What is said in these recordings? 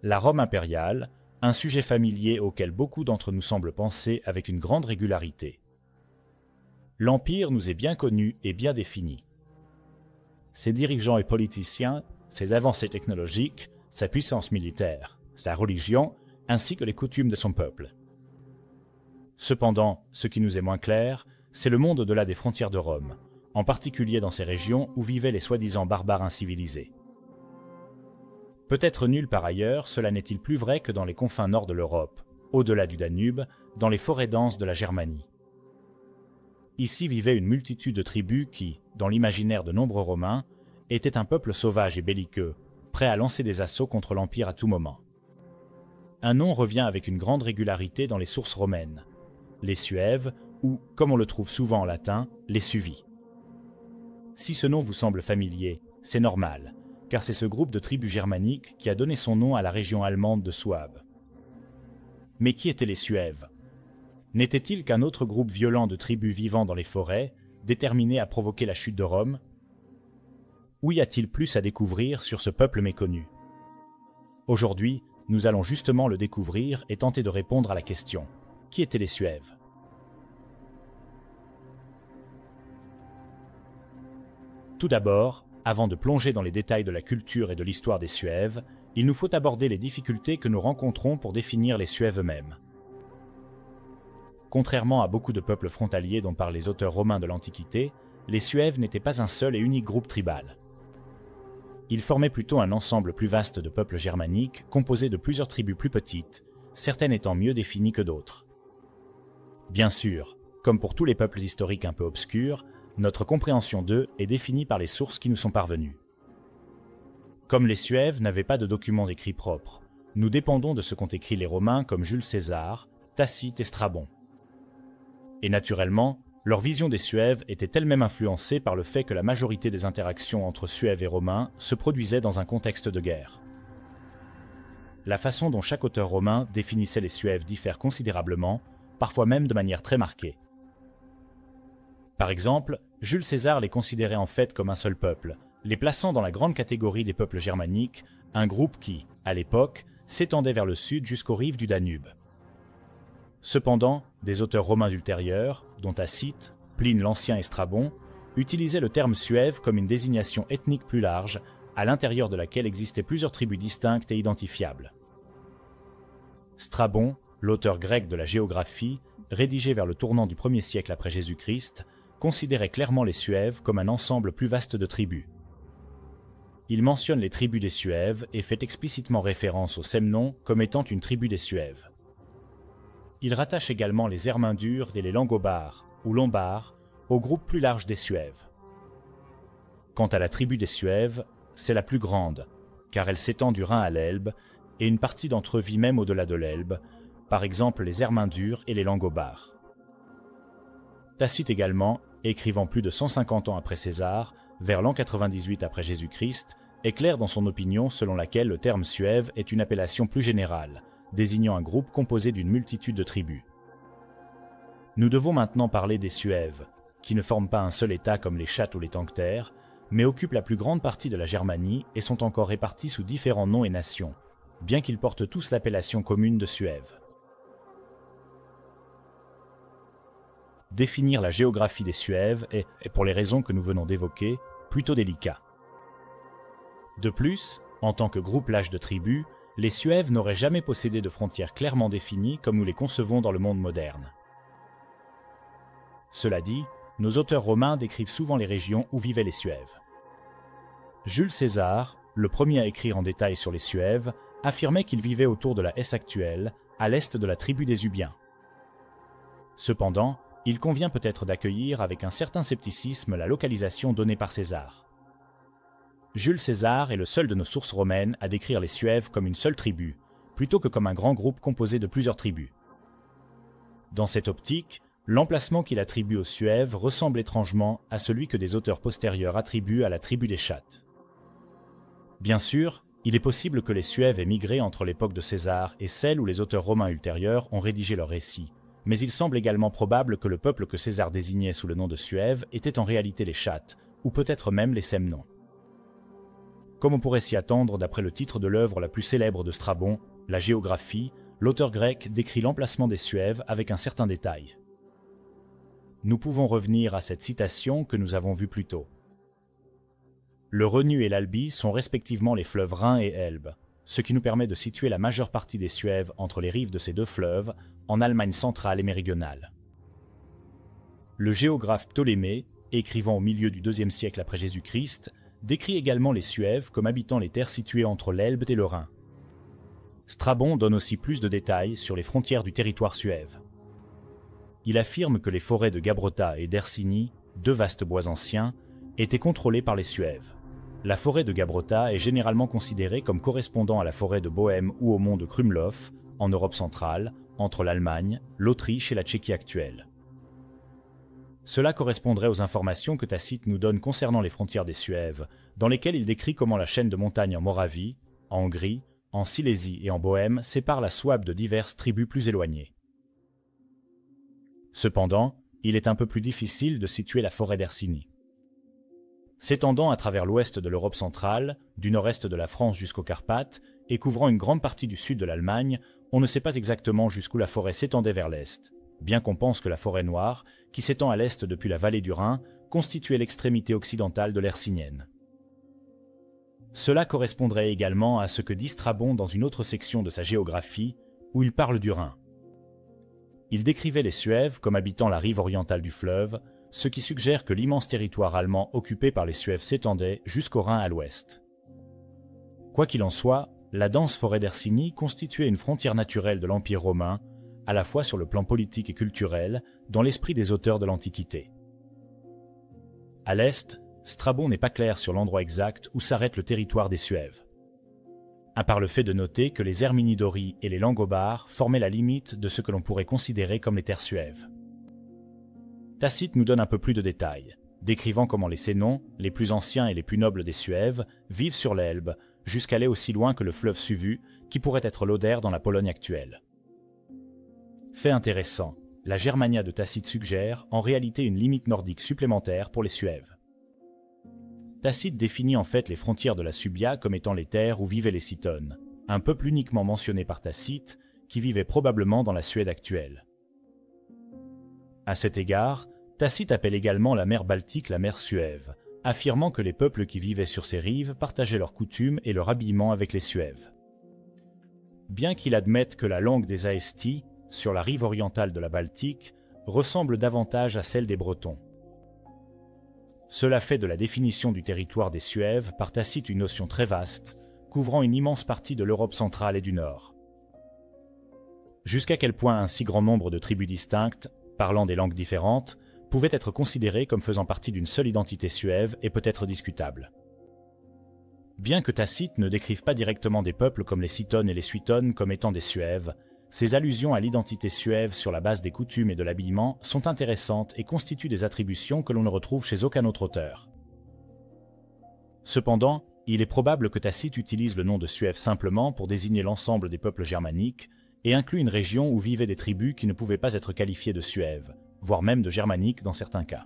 La Rome impériale, un sujet familier auquel beaucoup d'entre nous semblent penser avec une grande régularité. L'Empire nous est bien connu et bien défini. Ses dirigeants et politiciens, ses avancées technologiques, sa puissance militaire, sa religion, ainsi que les coutumes de son peuple. Cependant, ce qui nous est moins clair, c'est le monde au-delà des frontières de Rome, en particulier dans ces régions où vivaient les soi-disant barbares incivilisés. Peut-être nul par ailleurs, cela n'est-il plus vrai que dans les confins nord de l'Europe, au-delà du Danube, dans les forêts denses de la Germanie. Ici vivait une multitude de tribus qui, dans l'imaginaire de nombreux Romains, étaient un peuple sauvage et belliqueux, prêt à lancer des assauts contre l'Empire à tout moment. Un nom revient avec une grande régularité dans les sources romaines, les Suèves, ou, comme on le trouve souvent en latin, les Suevi. Si ce nom vous semble familier, c'est normal, car c'est ce groupe de tribus germaniques qui a donné son nom à la région allemande de Souabe. Mais qui étaient les Suèves? N'était-il qu'un autre groupe violent de tribus vivant dans les forêts, déterminés à provoquer la chute de Rome? Ou y a-t-il plus à découvrir sur ce peuple méconnu? Aujourd'hui, nous allons justement le découvrir et tenter de répondre à la question: qui étaient les Suèves? Tout d'abord, avant de plonger dans les détails de la culture et de l'histoire des Suèves, il nous faut aborder les difficultés que nous rencontrons pour définir les Suèves eux-mêmes. Contrairement à beaucoup de peuples frontaliers dont parlent les auteurs romains de l'Antiquité, les Suèves n'étaient pas un seul et unique groupe tribal. Ils formaient plutôt un ensemble plus vaste de peuples germaniques composé de plusieurs tribus plus petites, certaines étant mieux définies que d'autres. Bien sûr, comme pour tous les peuples historiques un peu obscurs, notre compréhension d'eux est définie par les sources qui nous sont parvenues. Comme les Suèves n'avaient pas de documents écrits propres, nous dépendons de ce qu'ont écrit les Romains comme Jules César, Tacite et Strabon. Et naturellement, leur vision des Suèves était elle-même influencée par le fait que la majorité des interactions entre Suèves et Romains se produisaient dans un contexte de guerre. La façon dont chaque auteur romain définissait les Suèves diffère considérablement, parfois même de manière très marquée. Par exemple, Jules César les considérait en fait comme un seul peuple, les plaçant dans la grande catégorie des peuples germaniques, un groupe qui, à l'époque, s'étendait vers le sud jusqu'aux rives du Danube. Cependant, des auteurs romains ultérieurs, dont Tacite, Pline l'Ancien et Strabon, utilisaient le terme Suève comme une désignation ethnique plus large, à l'intérieur de laquelle existaient plusieurs tribus distinctes et identifiables. Strabon, l'auteur grec de la géographie, rédigé vers le tournant du 1er siècle après Jésus-Christ, considérait clairement les Suèves comme un ensemble plus vaste de tribus. Il mentionne les tribus des Suèves et fait explicitement référence aux Semnons comme étant une tribu des Suèves. Il rattache également les Hermindures et les Langobards, ou Lombards, au groupe plus large des Suèves. Quant à la tribu des Suèves, c'est la plus grande, car elle s'étend du Rhin à l'Elbe, et une partie d'entre eux vit même au-delà de l'Elbe, par exemple les Hermindures et les Langobards. Tacite également, écrivant plus de 150 ans après César, vers l'an 98 après Jésus-Christ, est clair dans son opinion selon laquelle le terme Suève est une appellation plus générale, désignant un groupe composé d'une multitude de tribus. Nous devons maintenant parler des Suèves, qui ne forment pas un seul État comme les Chattes ou les Tenctères, mais occupent la plus grande partie de la Germanie et sont encore répartis sous différents noms et nations, bien qu'ils portent tous l'appellation commune de Suèves. Définir la géographie des Suèves est, pour les raisons que nous venons d'évoquer, plutôt délicat. De plus, en tant que groupe lâche de tribus, les Suèves n'auraient jamais possédé de frontières clairement définies comme nous les concevons dans le monde moderne. Cela dit, nos auteurs romains décrivent souvent les régions où vivaient les Suèves. Jules César, le premier à écrire en détail sur les Suèves, affirmait qu'ils vivaient autour de la Hesse actuelle, à l'est de la tribu des Ubiens. Cependant, il convient peut-être d'accueillir avec un certain scepticisme la localisation donnée par César. Jules César est le seul de nos sources romaines à décrire les Suèves comme une seule tribu, plutôt que comme un grand groupe composé de plusieurs tribus. Dans cette optique, l'emplacement qu'il attribue aux Suèves ressemble étrangement à celui que des auteurs postérieurs attribuent à la tribu des Chattes. Bien sûr, il est possible que les Suèves aient migré entre l'époque de César et celle où les auteurs romains ultérieurs ont rédigé leurs récits, mais il semble également probable que le peuple que César désignait sous le nom de Suèves était en réalité les Chattes, ou peut-être même les Semnons. Comme on pourrait s'y attendre d'après le titre de l'œuvre la plus célèbre de Strabon, la Géographie, l'auteur grec décrit l'emplacement des Suèves avec un certain détail. Nous pouvons revenir à cette citation que nous avons vue plus tôt. Le Renu et l'Albi sont respectivement les fleuves Rhin et Elbe, ce qui nous permet de situer la majeure partie des Suèves entre les rives de ces deux fleuves, en Allemagne centrale et méridionale. Le géographe Ptolémée, écrivant au milieu du IIe siècle après Jésus-Christ, décrit également les Suèves comme habitant les terres situées entre l'Elbe et le Rhin. Strabon donne aussi plus de détails sur les frontières du territoire suève. Il affirme que les forêts de Gabrota et d'Ercini, deux vastes bois anciens, étaient contrôlées par les Suèves. La forêt de Gabrota est généralement considérée comme correspondant à la forêt de Bohême ou au mont de Krumlov, en Europe centrale, entre l'Allemagne, l'Autriche et la Tchéquie actuelle. Cela correspondrait aux informations que Tacite nous donne concernant les frontières des Suèves, dans lesquelles il décrit comment la chaîne de montagnes en Moravie, en Hongrie, en Silésie et en Bohême sépare la Souabe de diverses tribus plus éloignées. Cependant, il est un peu plus difficile de situer la forêt d'Ercini. S'étendant à travers l'ouest de l'Europe centrale, du nord-est de la France jusqu'aux Carpates, et couvrant une grande partie du sud de l'Allemagne, on ne sait pas exactement jusqu'où la forêt s'étendait vers l'est, bien qu'on pense que la forêt noire, qui s'étend à l'est depuis la vallée du Rhin, constituait l'extrémité occidentale de l'Hercinienne. Cela correspondrait également à ce que dit Strabon dans une autre section de sa géographie, où il parle du Rhin. Il décrivait les Suèves comme habitant la rive orientale du fleuve, ce qui suggère que l'immense territoire allemand occupé par les Suèves s'étendait jusqu'au Rhin à l'ouest. Quoi qu'il en soit, la dense forêt d'Ercini constituait une frontière naturelle de l'Empire romain, à la fois sur le plan politique et culturel, dans l'esprit des auteurs de l'Antiquité. À l'est, Strabon n'est pas clair sur l'endroit exact où s'arrête le territoire des Suèves. À part le fait de noter que les Herminidories et les Langobards formaient la limite de ce que l'on pourrait considérer comme les terres suèves. Tacite nous donne un peu plus de détails, décrivant comment les Sénons, les plus anciens et les plus nobles des Suèves, vivent sur l'Elbe, jusqu'aller aussi loin que le fleuve Suvu, qui pourrait être l'Oder dans la Pologne actuelle. Fait intéressant, la Germania de Tacite suggère en réalité une limite nordique supplémentaire pour les Suèves. Tacite définit en fait les frontières de la Subia comme étant les terres où vivaient les Citones, un peuple uniquement mentionné par Tacite, qui vivait probablement dans la Suède actuelle. À cet égard, Tacite appelle également la mer Baltique la mer Suève, affirmant que les peuples qui vivaient sur ces rives partageaient leurs coutumes et leur habillement avec les Suèves. Bien qu'il admette que la langue des Aestis, sur la rive orientale de la Baltique, ressemble davantage à celle des Bretons. Cela fait de la définition du territoire des Suèves par Tacite une notion très vaste, couvrant une immense partie de l'Europe centrale et du Nord. Jusqu'à quel point un si grand nombre de tribus distinctes, parlant des langues différentes, pouvaient être considérées comme faisant partie d'une seule identité suève est peut-être discutable. Bien que Tacite ne décrive pas directement des peuples comme les Citones et les Suitones comme étant des Suèves, ces allusions à l'identité suève sur la base des coutumes et de l'habillement sont intéressantes et constituent des attributions que l'on ne retrouve chez aucun autre auteur. Cependant, il est probable que Tacite utilise le nom de Suève simplement pour désigner l'ensemble des peuples germaniques et inclut une région où vivaient des tribus qui ne pouvaient pas être qualifiées de Suèves, voire même de germaniques dans certains cas.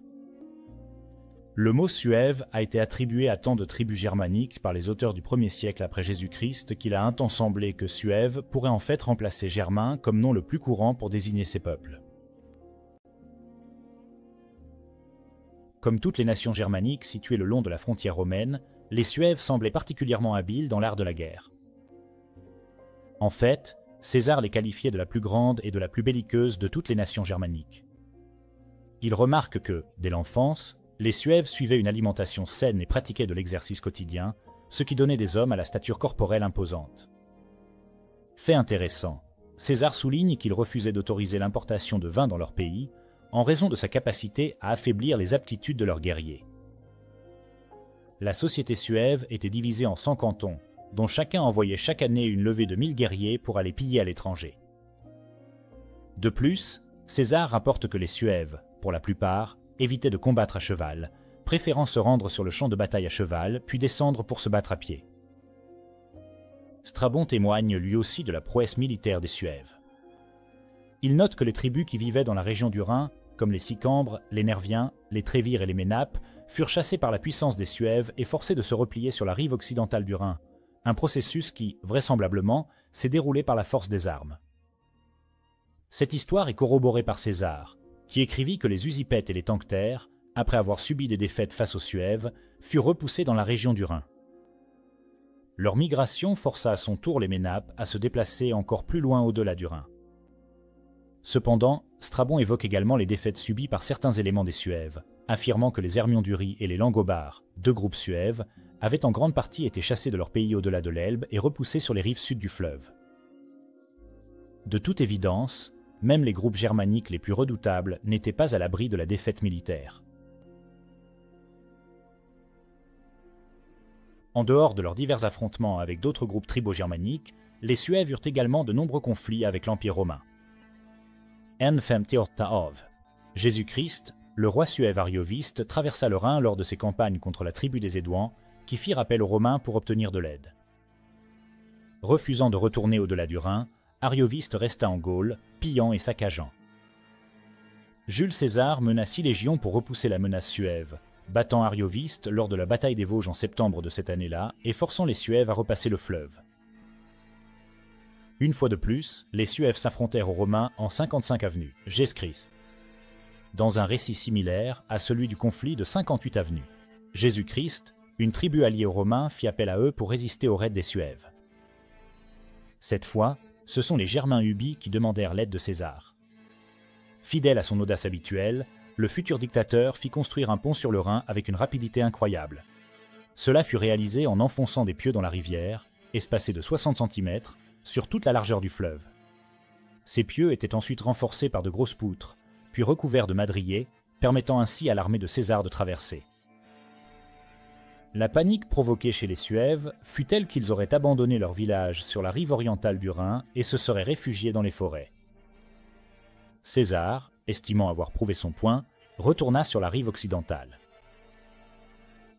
Le mot Suève a été attribué à tant de tribus germaniques par les auteurs du 1er siècle après Jésus-Christ qu'il a un temps semblé que Suève pourrait en fait remplacer germain comme nom le plus courant pour désigner ces peuples. Comme toutes les nations germaniques situées le long de la frontière romaine, les Suèves semblaient particulièrement habiles dans l'art de la guerre. En fait, César les qualifiait de la plus grande et de la plus belliqueuse de toutes les nations germaniques. Il remarque que, dès l'enfance, les Suèves suivaient une alimentation saine et pratiquaient de l'exercice quotidien, ce qui donnait des hommes à la stature corporelle imposante. Fait intéressant, César souligne qu'il refusait d'autoriser l'importation de vin dans leur pays en raison de sa capacité à affaiblir les aptitudes de leurs guerriers. La société suève était divisée en 100 cantons, dont chacun envoyait chaque année une levée de 1000 guerriers pour aller piller à l'étranger. De plus, César rapporte que les Suèves, pour la plupart, évitaient de combattre à cheval, préférant se rendre sur le champ de bataille à cheval, puis descendre pour se battre à pied. Strabon témoigne lui aussi de la prouesse militaire des Suèves. Il note que les tribus qui vivaient dans la région du Rhin comme les Sicambres, les Nerviens, les Trévires et les Ménapes, furent chassés par la puissance des Suèves et forcés de se replier sur la rive occidentale du Rhin, un processus qui, vraisemblablement, s'est déroulé par la force des armes. Cette histoire est corroborée par César, qui écrivit que les Usipètes et les Tenctères, après avoir subi des défaites face aux Suèves, furent repoussés dans la région du Rhin. Leur migration força à son tour les Ménapes à se déplacer encore plus loin au-delà du Rhin. Cependant, Strabon évoque également les défaites subies par certains éléments des Suèves, affirmant que les Hermionduri et les Langobards, deux groupes suèves, avaient en grande partie été chassés de leur pays au-delà de l'Elbe et repoussés sur les rives sud du fleuve. De toute évidence, même les groupes germaniques les plus redoutables n'étaient pas à l'abri de la défaite militaire. En dehors de leurs divers affrontements avec d'autres groupes tribaux germaniques, les Suèves eurent également de nombreux conflits avec l'Empire romain. Jésus-Christ, le roi suève arioviste, traversa le Rhin lors de ses campagnes contre la tribu des Édouans, qui firent appel aux Romains pour obtenir de l'aide. Refusant de retourner au-delà du Rhin, Arioviste resta en Gaule, pillant et saccageant. Jules César mena 6 légions pour repousser la menace suève, battant Arioviste lors de la bataille des Vosges en septembre de cette année-là et forçant les Suèves à repasser le fleuve. Une fois de plus, les Suèves s'affrontèrent aux Romains en 55 avenues, Jésus-Christ. Dans un récit similaire à celui du conflit de 58 avenues, Jésus-Christ, une tribu alliée aux Romains, fit appel à eux pour résister aux raids des Suèves. Cette fois, ce sont les Germains Ubii qui demandèrent l'aide de César. Fidèle à son audace habituelle, le futur dictateur fit construire un pont sur le Rhin avec une rapidité incroyable. Cela fut réalisé en enfonçant des pieux dans la rivière, espacés de 60 cm, sur toute la largeur du fleuve. Ces pieux étaient ensuite renforcés par de grosses poutres, puis recouverts de madriers, permettant ainsi à l'armée de César de traverser. La panique provoquée chez les Suèves fut telle qu'ils auraient abandonné leur village sur la rive orientale du Rhin et se seraient réfugiés dans les forêts. César, estimant avoir prouvé son point, retourna sur la rive occidentale.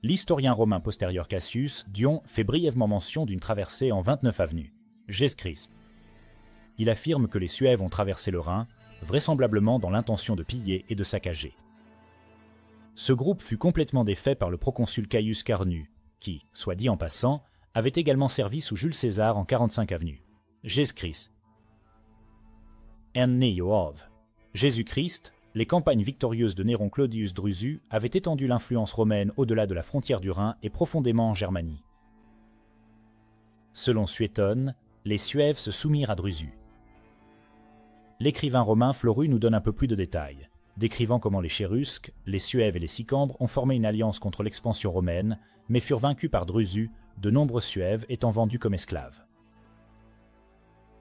L'historien romain postérieur Cassius Dion fait brièvement mention d'une traversée en 29 avenues, Jésus-Christ. Il affirme que les Suèves ont traversé le Rhin, vraisemblablement dans l'intention de piller et de saccager. Ce groupe fut complètement défait par le proconsul Caius Carnu, qui, soit dit en passant, avait également servi sous Jules César en 45 avenues. Jésus-Christ. Jésus-Christ, les campagnes victorieuses de Néron Claudius Drusus avaient étendu l'influence romaine au-delà de la frontière du Rhin et profondément en Germanie. Selon Suétone, les Suèves se soumirent à Drusus. L'écrivain romain Florus nous donne un peu plus de détails, décrivant comment les Chérusques, les Suèves et les Sicambres ont formé une alliance contre l'expansion romaine, mais furent vaincus par Drusus, de nombreux Suèves étant vendus comme esclaves.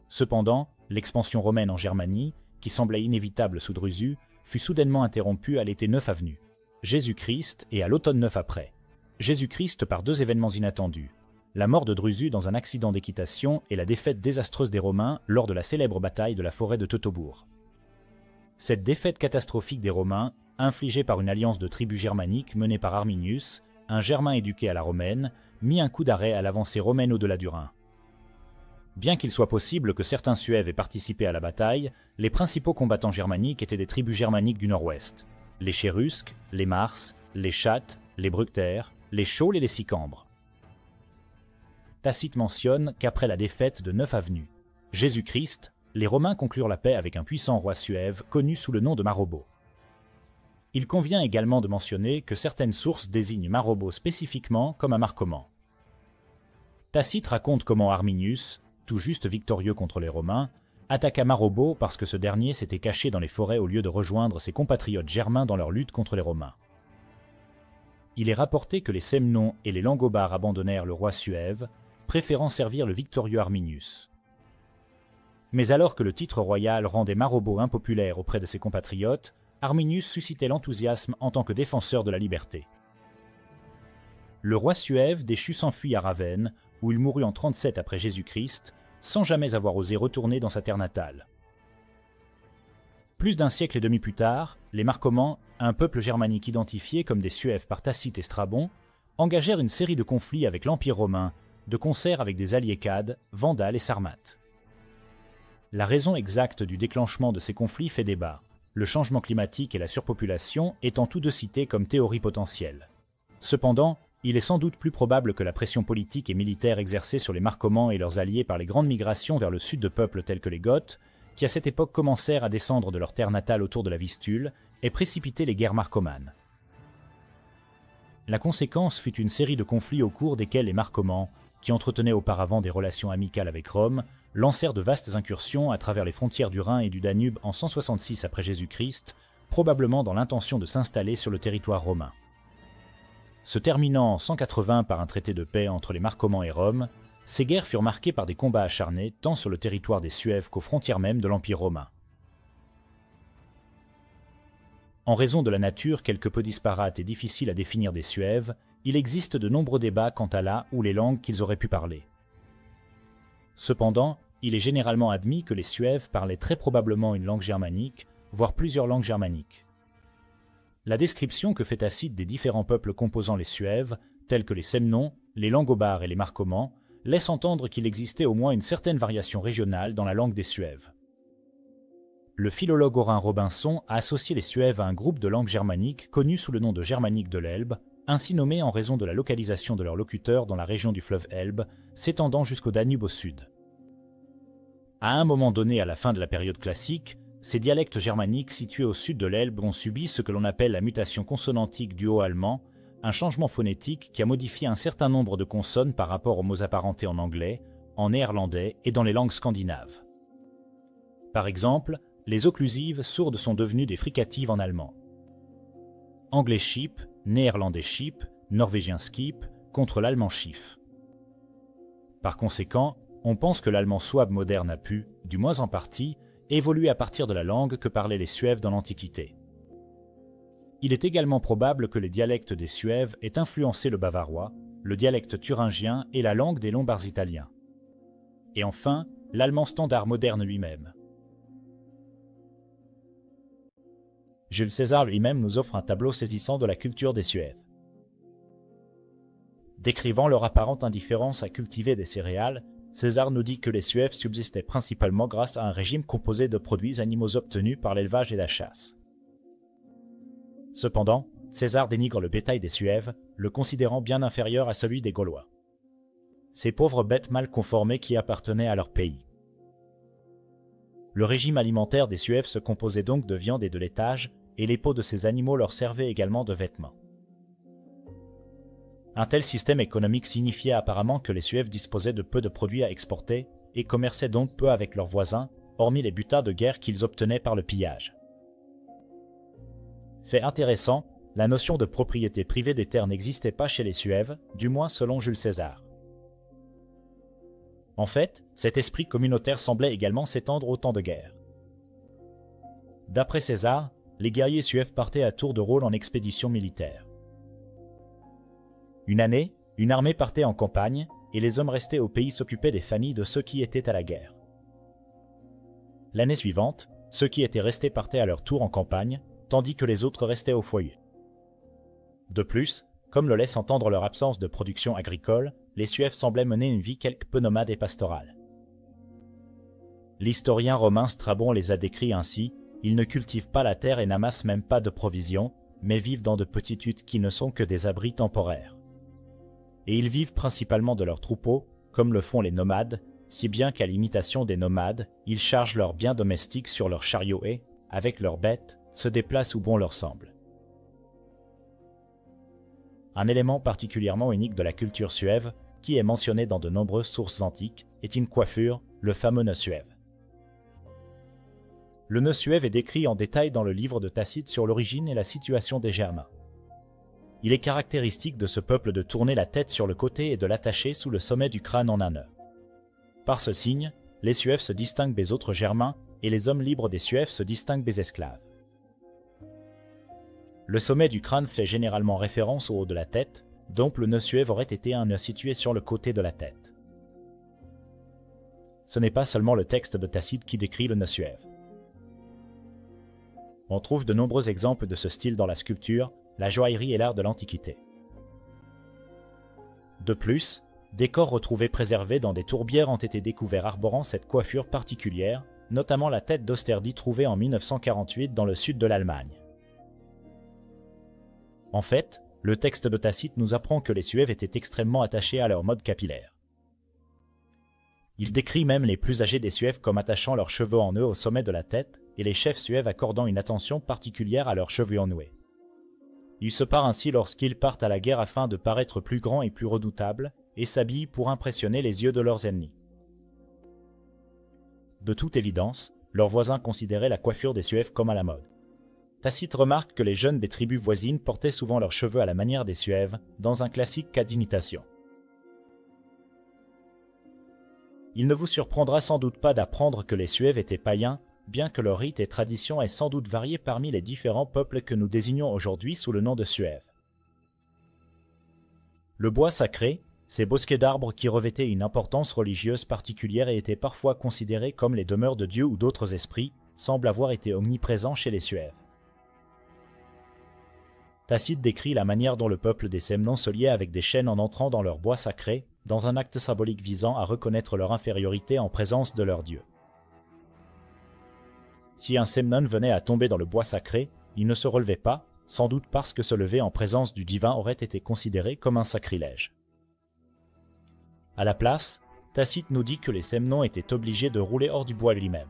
Cependant, l'expansion romaine en Germanie, qui semblait inévitable sous Drusus, fut soudainement interrompue à l'été 9 avenue, Jésus-Christ et à l'automne 9 après. Jésus-Christ par 2 événements inattendus, la mort de Drusus dans un accident d'équitation et la défaite désastreuse des Romains lors de la célèbre bataille de la forêt de Teutobourg. Cette défaite catastrophique des Romains, infligée par une alliance de tribus germaniques menée par Arminius, un Germain éduqué à la romaine, mit un coup d'arrêt à l'avancée romaine au-delà du Rhin. Bien qu'il soit possible que certains Suèves aient participé à la bataille, les principaux combattants germaniques étaient des tribus germaniques du nord-ouest, les Chérusques, les Mars, les Chattes, les Bructères, les Chaules et les Sicambres. Tacite mentionne qu'après la défaite de 9 avenues, Jésus-Christ, les Romains conclurent la paix avec un puissant roi suève connu sous le nom de Marobo. Il convient également de mentionner que certaines sources désignent Marobo spécifiquement comme un Marcoman. Tacite raconte comment Arminius, tout juste victorieux contre les Romains, attaqua Marobo parce que ce dernier s'était caché dans les forêts au lieu de rejoindre ses compatriotes germains dans leur lutte contre les Romains. Il est rapporté que les Semnons et les Langobards abandonnèrent le roi suève, préférant servir le victorieux Arminius. Mais alors que le titre royal rendait Marobo impopulaire auprès de ses compatriotes, Arminius suscitait l'enthousiasme en tant que défenseur de la liberté. Le roi suève déchu s'enfuit à Ravenne, où il mourut en 37 après Jésus-Christ, sans jamais avoir osé retourner dans sa terre natale. Plus d'un siècle et demi plus tard, les Marcomans, un peuple germanique identifié comme des Suèves par Tacite et Strabon, engagèrent une série de conflits avec l'Empire romain, de concert avec des alliés cades, Vandales et Sarmates. La raison exacte du déclenchement de ces conflits fait débat, le changement climatique et la surpopulation étant tous deux cités comme théories potentielles. Cependant, il est sans doute plus probable que la pression politique et militaire exercée sur les Marcomanns et leurs alliés par les grandes migrations vers le sud de peuples tels que les Goths, qui à cette époque commencèrent à descendre de leur terre natale autour de la Vistule, ait précipité les guerres marcomannes. La conséquence fut une série de conflits au cours desquels les Marcomanns, qui entretenaient auparavant des relations amicales avec Rome, lancèrent de vastes incursions à travers les frontières du Rhin et du Danube en 166 après Jésus-Christ, probablement dans l'intention de s'installer sur le territoire romain. Se terminant en 180 par un traité de paix entre les Marcomanns et Rome, ces guerres furent marquées par des combats acharnés tant sur le territoire des Suèves qu'aux frontières même de l'Empire romain. En raison de la nature quelque peu disparate et difficile à définir des Suèves, il existe de nombreux débats quant à la ou les langues qu'ils auraient pu parler. Cependant, il est généralement admis que les Suèves parlaient très probablement une langue germanique, voire plusieurs langues germaniques. La description que fait Tacite des différents peuples composant les Suèves, tels que les Semnons, les Langobards et les Marcomanns, laisse entendre qu'il existait au moins une certaine variation régionale dans la langue des Suèves. Le philologue Orin Robinson a associé les Suèves à un groupe de langues germaniques connu sous le nom de germanique de l'Elbe, ainsi nommé en raison de la localisation de leurs locuteurs dans la région du fleuve Elbe, s'étendant jusqu'au Danube au sud. À un moment donné à la fin de la période classique, ces dialectes germaniques situés au sud de l'Elbe ont subi ce que l'on appelle la mutation consonantique du haut allemand, un changement phonétique qui a modifié un certain nombre de consonnes par rapport aux mots apparentés en anglais, en néerlandais et dans les langues scandinaves. Par exemple, les occlusives sourdes sont devenues des fricatives en allemand. Anglais schip, néerlandais schip, norvégien skip, contre l'allemand schiff. Par conséquent, on pense que l'allemand souabe moderne a pu, du moins en partie, évoluer à partir de la langue que parlaient les Suèves dans l'Antiquité. Il est également probable que les dialectes des Suèves aient influencé le bavarois, le dialecte thuringien et la langue des Lombards italiens. Et enfin, l'allemand standard moderne lui-même. Jules César lui-même nous offre un tableau saisissant de la culture des Suèves. Décrivant leur apparente indifférence à cultiver des céréales, César nous dit que les Suèves subsistaient principalement grâce à un régime composé de produits animaux obtenus par l'élevage et la chasse. Cependant, César dénigre le bétail des Suèves, le considérant bien inférieur à celui des Gaulois. Ces pauvres bêtes mal conformées qui appartenaient à leur pays. Le régime alimentaire des Suèves se composait donc de viande et de laitage, et les peaux de ces animaux leur servaient également de vêtements. Un tel système économique signifiait apparemment que les Suèves disposaient de peu de produits à exporter et commerçaient donc peu avec leurs voisins, hormis les butins de guerre qu'ils obtenaient par le pillage. Fait intéressant, la notion de propriété privée des terres n'existait pas chez les Suèves, du moins selon Jules César. En fait, cet esprit communautaire semblait également s'étendre au temps de guerre. D'après César, les guerriers suèves partaient à tour de rôle en expédition militaire. Une année, une armée partait en campagne et les hommes restés au pays s'occupaient des familles de ceux qui étaient à la guerre. L'année suivante, ceux qui étaient restés partaient à leur tour en campagne, tandis que les autres restaient au foyer. De plus, comme le laisse entendre leur absence de production agricole, les Suèves semblaient mener une vie quelque peu nomade et pastorale. L'historien romain Strabon les a décrits ainsi: ils ne cultivent pas la terre et n'amassent même pas de provisions, mais vivent dans de petites huttes qui ne sont que des abris temporaires. Et ils vivent principalement de leurs troupeaux, comme le font les nomades, si bien qu'à l'imitation des nomades, ils chargent leurs biens domestiques sur leurs chariots et, avec leurs bêtes, se déplacent où bon leur semble. Un élément particulièrement unique de la culture suève, qui est mentionné dans de nombreuses sources antiques, est une coiffure, le fameux nœud suève. Le nœud suève est décrit en détail dans le livre de Tacite sur l'origine et la situation des Germains. Il est caractéristique de ce peuple de tourner la tête sur le côté et de l'attacher sous le sommet du crâne en un nœud. Par ce signe, les Suèves se distinguent des autres Germains et les hommes libres des Suèves se distinguent des esclaves. Le sommet du crâne fait généralement référence au haut de la tête, donc le nœud suève aurait été un nœud situé sur le côté de la tête. Ce n'est pas seulement le texte de Tacite qui décrit le nœud suève. On trouve de nombreux exemples de ce style dans la sculpture, la joaillerie et l'art de l'Antiquité. De plus, des corps retrouvés préservés dans des tourbières ont été découverts arborant cette coiffure particulière, notamment la tête d'Osterdy trouvée en 1948 dans le sud de l'Allemagne. En fait, le texte de Tacite nous apprend que les Suèves étaient extrêmement attachés à leur mode capillaire. Il décrit même les plus âgés des Suèves comme attachant leurs cheveux en nœud au sommet de la tête et les chefs suèves accordant une attention particulière à leurs cheveux noués. Ils se parent ainsi lorsqu'ils partent à la guerre afin de paraître plus grands et plus redoutables et s'habillent pour impressionner les yeux de leurs ennemis. De toute évidence, leurs voisins considéraient la coiffure des Suèves comme à la mode. Tacite remarque que les jeunes des tribus voisines portaient souvent leurs cheveux à la manière des Suèves, dans un classique cas d'imitation. Il ne vous surprendra sans doute pas d'apprendre que les Suèves étaient païens, bien que leurs rites et traditions aient sans doute varié parmi les différents peuples que nous désignons aujourd'hui sous le nom de Suèves. Le bois sacré, ces bosquets d'arbres qui revêtaient une importance religieuse particulière et étaient parfois considérés comme les demeures de Dieu ou d'autres esprits, semblent avoir été omniprésents chez les Suèves. Tacite décrit la manière dont le peuple des Semnons se liait avec des chaînes en entrant dans leur bois sacré, dans un acte symbolique visant à reconnaître leur infériorité en présence de leur Dieu. Si un Semnon venait à tomber dans le bois sacré, il ne se relevait pas, sans doute parce que se lever en présence du divin aurait été considéré comme un sacrilège. À la place, Tacite nous dit que les Semnons étaient obligés de rouler hors du bois lui-même.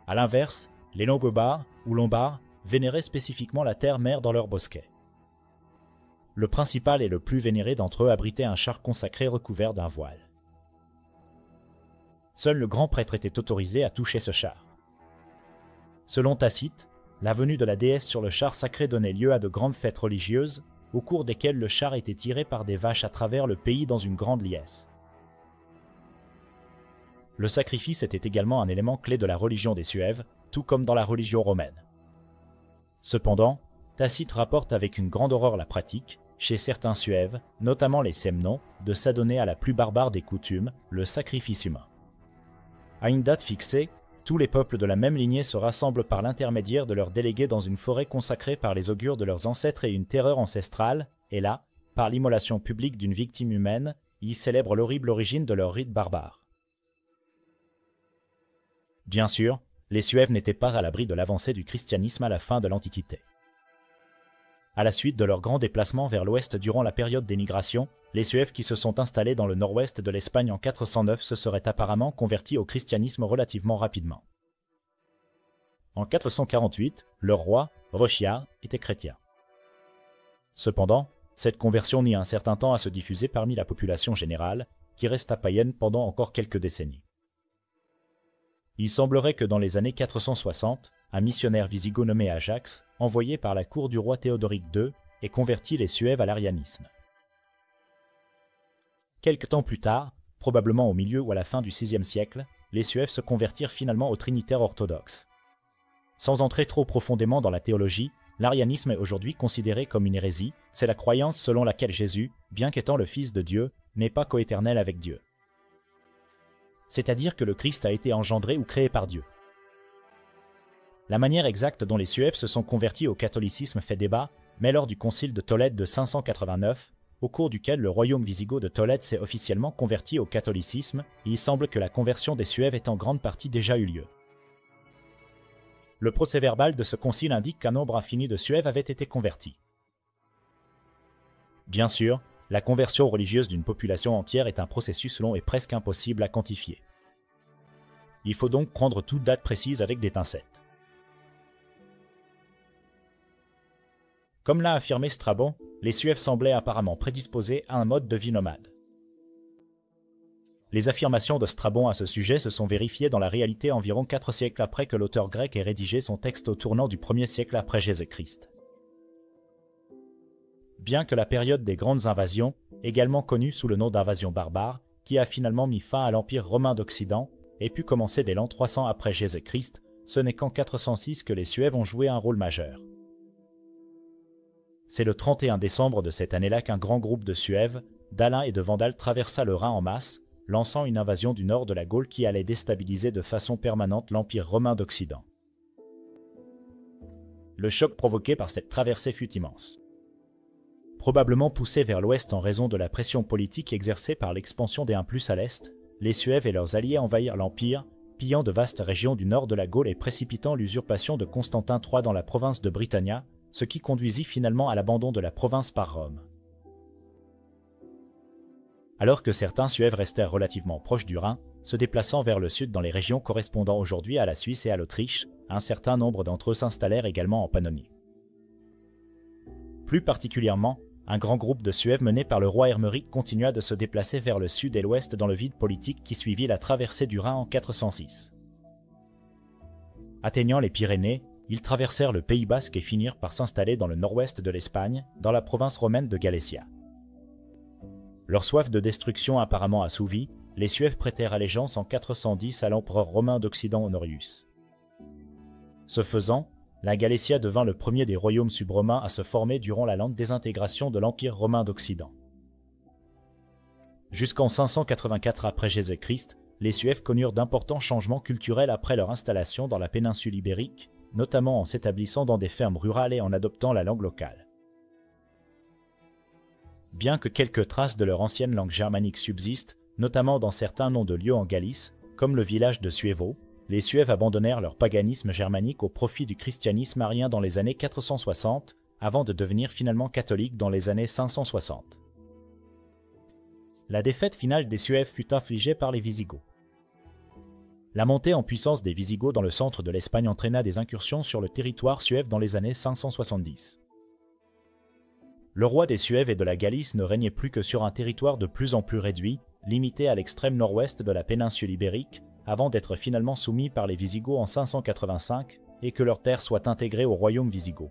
A l'inverse, les Longobards ou Lombards vénéraient spécifiquement la terre-mère dans leurs bosquets. Le principal et le plus vénéré d'entre eux abritait un char consacré recouvert d'un voile. Seul le grand prêtre était autorisé à toucher ce char. Selon Tacite, la venue de la déesse sur le char sacré donnait lieu à de grandes fêtes religieuses, au cours desquelles le char était tiré par des vaches à travers le pays dans une grande liesse. Le sacrifice était également un élément clé de la religion des Suèves, tout comme dans la religion romaine. Cependant, Tacite rapporte avec une grande horreur la pratique, chez certains Suèves, notamment les Semnons, de s'adonner à la plus barbare des coutumes, le sacrifice humain. À une date fixée, tous les peuples de la même lignée se rassemblent par l'intermédiaire de leurs délégués dans une forêt consacrée par les augures de leurs ancêtres et une terreur ancestrale, et là, par l'immolation publique d'une victime humaine, ils célèbrent l'horrible origine de leur rite barbare. Bien sûr, les Suèves n'étaient pas à l'abri de l'avancée du christianisme à la fin de l'Antiquité. À la suite de leur grand déplacement vers l'ouest durant la période d'émigration, les Suèves qui se sont installés dans le nord-ouest de l'Espagne en 409 se seraient apparemment convertis au christianisme relativement rapidement. En 448, leur roi, Hrothgar, était chrétien. Cependant, cette conversion mit un certain temps à se diffuser parmi la population générale, qui resta païenne pendant encore quelques décennies. Il semblerait que dans les années 460, un missionnaire wisigoth nommé Ajax, envoyé par la cour du roi Théodoric II, ait converti les Suèves à l'arianisme. Quelque temps plus tard, probablement au milieu ou à la fin du VIe siècle, les Suèves se convertirent finalement au Trinitaire orthodoxe. Sans entrer trop profondément dans la théologie, l'arianisme est aujourd'hui considéré comme une hérésie, c'est la croyance selon laquelle Jésus, bien qu'étant le Fils de Dieu, n'est pas coéternel avec Dieu. C'est-à-dire que le Christ a été engendré ou créé par Dieu. La manière exacte dont les Suèves se sont convertis au catholicisme fait débat, mais lors du concile de Tolède de 589, au cours duquel le royaume wisigoth de Tolède s'est officiellement converti au catholicisme, il semble que la conversion des Suèves ait en grande partie déjà eu lieu. Le procès-verbal de ce concile indique qu'un nombre infini de Suèves avait été convertis. Bien sûr, la conversion religieuse d'une population entière est un processus long et presque impossible à quantifier. Il faut donc prendre toute date précise avec des pincettes. Comme l'a affirmé Strabon, les Suèves semblaient apparemment prédisposés à un mode de vie nomade. Les affirmations de Strabon à ce sujet se sont vérifiées dans la réalité environ 4 siècles après que l'auteur grec ait rédigé son texte au tournant du 1er siècle après Jésus-Christ. Bien que la période des grandes invasions, également connue sous le nom d'invasion barbare, qui a finalement mis fin à l'Empire romain d'Occident, ait pu commencer dès l'an 300 après Jésus-Christ, ce n'est qu'en 406 que les Suèves ont joué un rôle majeur. C'est le 31 décembre de cette année-là qu'un grand groupe de Suèves, d'Alains et de Vandales traversa le Rhin en masse, lançant une invasion du nord de la Gaule qui allait déstabiliser de façon permanente l'Empire romain d'Occident. Le choc provoqué par cette traversée fut immense. Probablement poussés vers l'ouest en raison de la pression politique exercée par l'expansion des Huns plus à l'est, les Suèves et leurs alliés envahirent l'Empire, pillant de vastes régions du nord de la Gaule et précipitant l'usurpation de Constantin III dans la province de Britannia, ce qui conduisit finalement à l'abandon de la province par Rome. Alors que certains Suèves restèrent relativement proches du Rhin, se déplaçant vers le sud dans les régions correspondant aujourd'hui à la Suisse et à l'Autriche, un certain nombre d'entre eux s'installèrent également en Pannonie. Plus particulièrement, un grand groupe de Suèves mené par le roi Hermeric continua de se déplacer vers le sud et l'ouest dans le vide politique qui suivit la traversée du Rhin en 406. Atteignant les Pyrénées, ils traversèrent le Pays basque et finirent par s'installer dans le nord-ouest de l'Espagne, dans la province romaine de Galésia. Leur soif de destruction apparemment assouvie, les Suèves prêtèrent allégeance en 410 à l'empereur romain d'Occident Honorius. Ce faisant, la Galétia devint le premier des royaumes subromains à se former durant la lente désintégration de l'Empire romain d'Occident. Jusqu'en 584 après Jésus-Christ, les Suèves connurent d'importants changements culturels après leur installation dans la péninsule ibérique, notamment en s'établissant dans des fermes rurales et en adoptant la langue locale. Bien que quelques traces de leur ancienne langue germanique subsistent, notamment dans certains noms de lieux en Galice, comme le village de Suevo, les Suèves abandonnèrent leur paganisme germanique au profit du christianisme arien dans les années 460, avant de devenir finalement catholiques dans les années 560. La défaite finale des Suèves fut infligée par les Visigoths. La montée en puissance des Visigoths dans le centre de l'Espagne entraîna des incursions sur le territoire suève dans les années 570. Le roi des Suèves et de la Galice ne régnait plus que sur un territoire de plus en plus réduit, limité à l'extrême nord-ouest de la péninsule ibérique, avant d'être finalement soumis par les Visigoths en 585 et que leurs terres soient intégrées au royaume wisigoth.